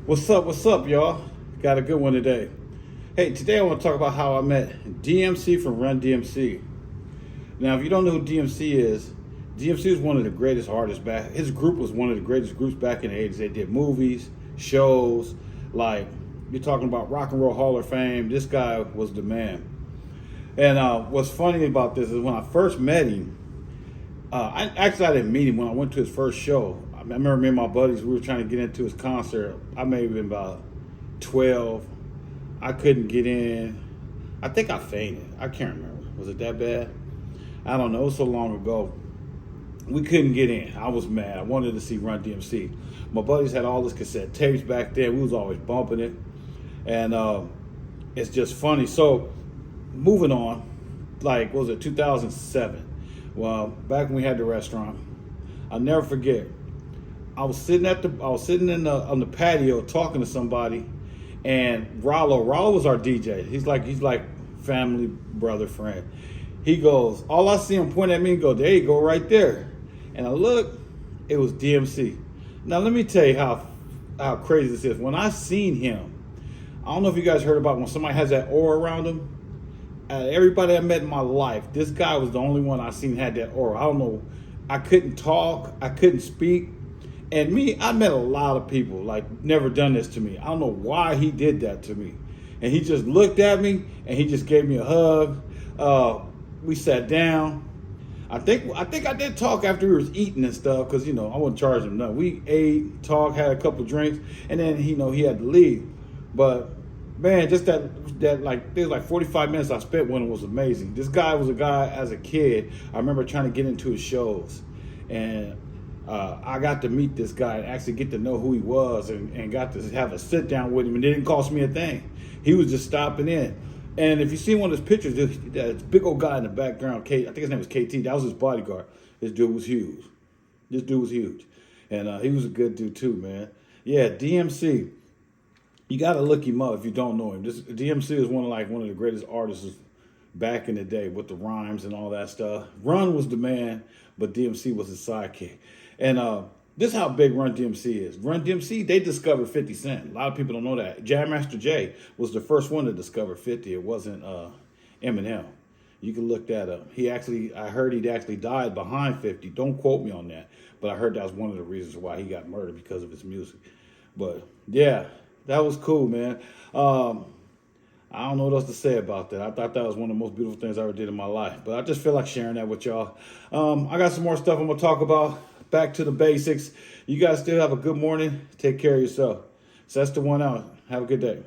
What's up, y'all? Got a good one today. Hey, today I want to talk about how I met DMC from Run DMC. Now, if you don't know who DMC is, DMC was one of the greatest artists back. His group was one of the greatest groups back in the 80s. They did movies, shows, like you're talking about Rock and Roll Hall of Fame. This guy was the man. And what's funny about this is when I first met him, I didn't meet him when I went to his first show. I remember me and my buddies, we were trying to get into his concert. I may have been about 12. I couldn't get in. I think I fainted. I can't remember. Was it that bad? I don't know. It was so long ago. We couldn't get in. I was mad. I wanted to see Run DMC. My buddies had all this cassette tapes back then. We was always bumping it. And it's just funny. So moving on, like, what was it, 2007? Well, back when we had the restaurant, I'll never forget. I was sitting on the patio talking to somebody, and Rollo was our DJ. He's like family, brother, friend. He goes, all I see him point at me and go, there you go, right there. And I look, it was DMC. Now let me tell you how crazy this is. When I seen him, I don't know if you guys heard about when somebody has that aura around them. Everybody I met in my life, this guy was the only one I seen had that aura. I don't know. I couldn't talk. I couldn't speak. And me, I met a lot of people, like, never done this to me. I don't know why he did that to me. And he just looked at me and he just gave me a hug. We sat down. I think I did talk after we was eating and stuff, because, I wasn't charging him nothing. We ate, talked, had a couple drinks, and then, he had to leave. But man, just that like, there was like 45 minutes I spent with him was amazing. This guy was a guy, as a kid, I remember trying to get into his shows. And I got to meet this guy and actually get to know who he was, and got to have a sit down with him, and it didn't cost me a thing. He was just stopping in. And if you see one of his pictures, this big old guy in the background, I think his name was KT, that was his bodyguard. This dude was huge. And he was a good dude too, man. Yeah, DMC. You got to look him up if you don't know him. DMC is one of the greatest artists back in the day with the rhymes and all that stuff. Run was the man, but DMC was his sidekick. And this is how big Run DMC is. Run DMC, they discovered 50 Cent. A lot of people don't know that. Jam Master Jay was the first one to discover 50. It wasn't Eminem. You can look that up. I heard he'd actually died behind 50. Don't quote me on that. But I heard that was one of the reasons why he got murdered, because of his music. But yeah, that was cool, man. I don't know what else to say about that. I thought that was one of the most beautiful things I ever did in my life. But I just feel like sharing that with y'all. I got some more stuff I'm going to talk about. Back to the basics. You guys still have a good morning. Take care of yourself. So that's the one out. Have a good day.